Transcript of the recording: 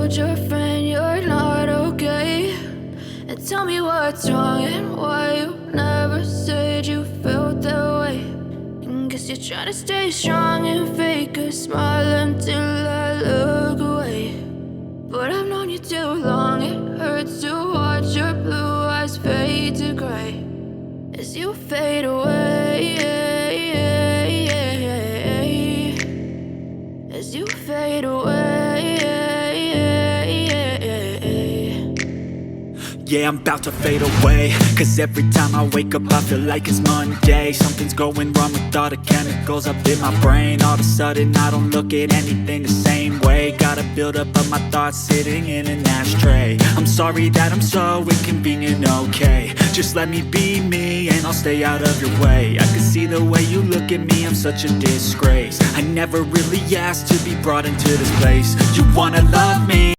told your friend you're not okay, and tell me what's wrong and why you never said you felt that way. And guess you're trying to stay strong and fake a smile until I look away. But I've known you too long, it hurts to watch your blue eyes fade to gray as you fade away, as you fade away. Yeah, I'm about to fade away, cause every time I wake up I feel like it's Monday. Something's going wrong with all the chemicals up in my brain. All of a sudden I don't look at anything the same way. Gotta build up of my thoughts sitting in an ashtray. I'm sorry that I'm so inconvenient, okay. Just let me be me and I'll stay out of your way. I can see the way you look at me, I'm such a disgrace. I never really asked to be brought into this place. You wanna love